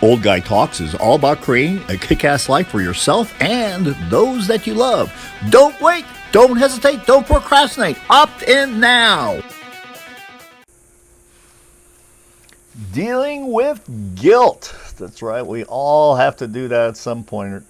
Old Guy Talks is all about creating a kick-ass life for yourself and those that you love. Don't wait, don't hesitate, don't procrastinate. Opt in now. Dealing with guilt. That's right, we all have to do that at some point,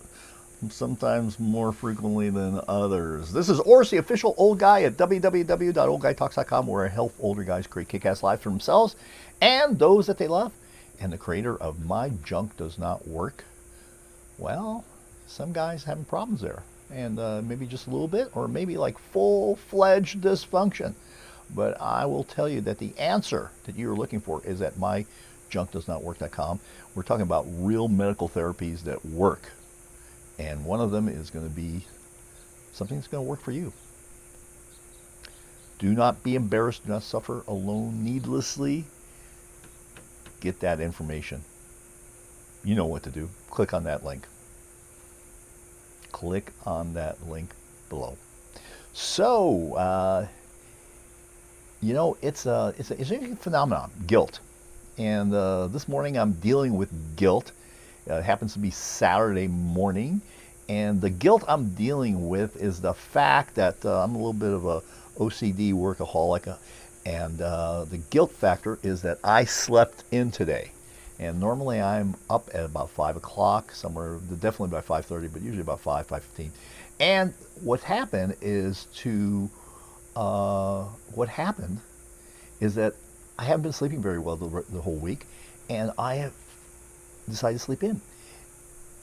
sometimes more frequently than others. This is Oris, the official old guy at www.oldguytalks.com, where I help older guys create kick-ass lives for themselves and those that they love. And the creator of My Junk Does Not Work. Well, some guys having problems there, and maybe just a little bit, or maybe like full-fledged dysfunction. But I will tell you that the answer that you're looking for is at myjunkdoesnotwork.com. We're talking about real medical therapies that work. And one of them is going to be something that's going to work for you. Do not be embarrassed. Do not suffer alone needlessly. Get that information. You know what to do. Click on that link. Click on that link below. So, you know, it's a interesting phenomenon, guilt. And this morning I'm dealing with guilt. It happens to be Saturday morning. And the guilt I'm dealing with is the fact that I'm a little bit of a OCD workaholic. And the guilt factor is that I slept in today. And normally I'm up at about 5 o'clock, somewhere, definitely by 5:30, but usually about 5:15. And what happened is that I haven't been sleeping very well the whole week, and I have decided to sleep in.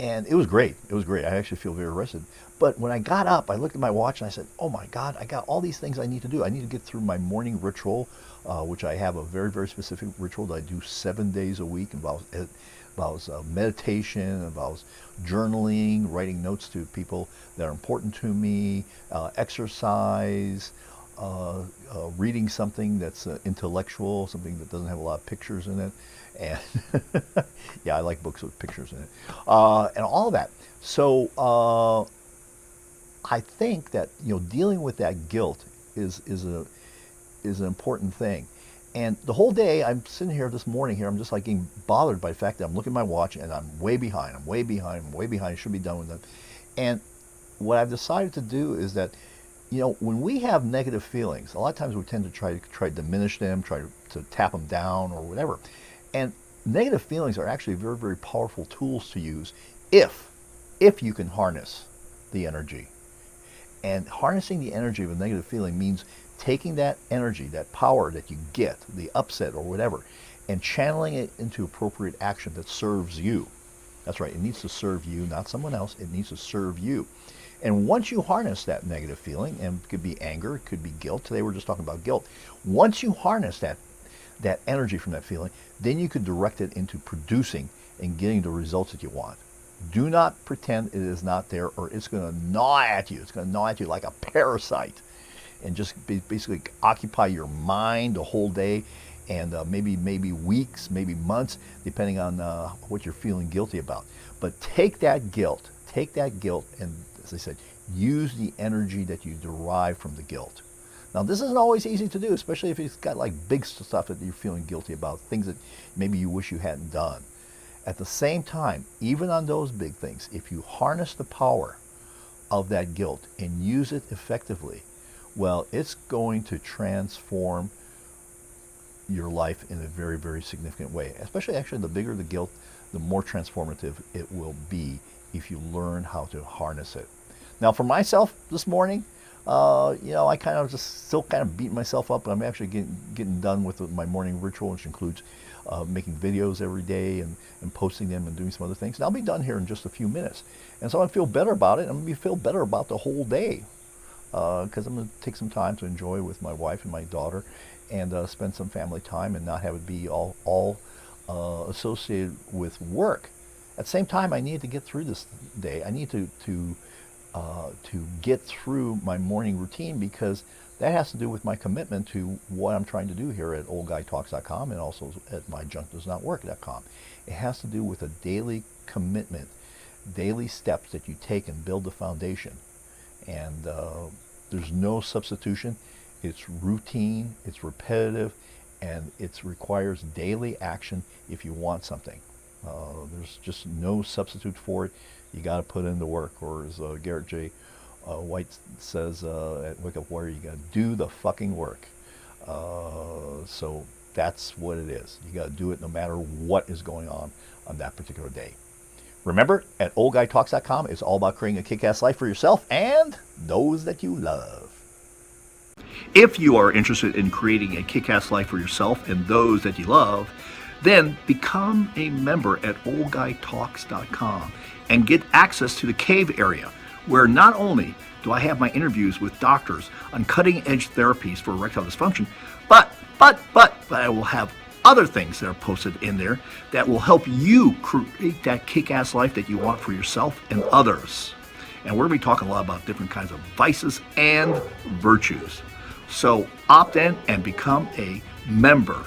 And it was great. It was great. I actually feel very rested. But when I got up, I looked at my watch and I said, oh my God, I got all these things I need to do. I need to get through my morning ritual, which I have a very, very specific ritual that I do 7 days a week. It involves meditation, involves journaling, writing notes to people that are important to me, exercise, reading something that's intellectual, something that doesn't have a lot of pictures in it. And yeah, I like books with pictures in it, and all of that. So I think that, you know, dealing with that guilt is an important thing. And the whole day I'm sitting here this morning here, I'm just like getting bothered by the fact that I'm looking at my watch and I'm way behind. I should be done with it. And what I've decided to do is that, you know, when we have negative feelings, a lot of times we tend to try to diminish them, try to tap them down or whatever. And negative feelings are actually very, very powerful tools to use if you can harness the energy. And harnessing the energy of a negative feeling means taking that energy, that power that you get, the upset or whatever, and channeling it into appropriate action that serves you. That's right, it needs to serve you, not someone else. It needs to serve you. And once you harness that negative feeling, and it could be anger, it could be guilt. Today we're just talking about guilt. Once you harness that energy from that feeling, then you could direct it into producing and getting the results that you want. Do not pretend it is not there, or it's going to gnaw at you. It's going to gnaw at you like a parasite and just basically occupy your mind the whole day, and maybe weeks, maybe months, depending on what you're feeling guilty about. But take that guilt, and, as I said, use the energy that you derive from the guilt. Now, this isn't always easy to do, especially if it's got like big stuff that you're feeling guilty about, things that maybe you wish you hadn't done. At the same time, even on those big things, if you harness the power of that guilt and use it effectively, well, it's going to transform your life in a very, very significant way. Especially, actually, the bigger the guilt, the more transformative it will be if you learn how to harness it. Now, for myself this morning, you know, I kind of just still kind of beating myself up, but I'm actually getting done with my morning ritual, which includes making videos every day and posting them and doing some other things. And I'll be done here in just a few minutes. And so I feel better about it. I'm going to feel better about the whole day because I'm going to take some time to enjoy with my wife and my daughter and spend some family time and not have it be all associated with work. At the same time, I need to get through this day. I need to get through my morning routine, because that has to do with my commitment to what I'm trying to do here at oldguytalks.com and also at myjunkdoesnotwork.com. It has to do with a daily commitment, daily steps that you take and build the foundation. And there's no substitution. It's routine, it's repetitive, and it requires daily action if you want something. There's just no substitute for it. You got to put in the work, or as Garrett J. White says at Wake Up Warrior, you got to do the fucking work. So that's what it is. You got to do it no matter what is going on that particular day. Remember, at oldguytalks.com, it's all about creating a kick-ass life for yourself and those that you love. If you are interested in creating a kick-ass life for yourself and those that you love, then become a member at oldguytalks.com and get access to the cave area, where not only do I have my interviews with doctors on cutting-edge therapies for erectile dysfunction, but I will have other things that are posted in there that will help you create that kick-ass life that you want for yourself and others. And we're going to be talking a lot about different kinds of vices and virtues. So opt in and become a member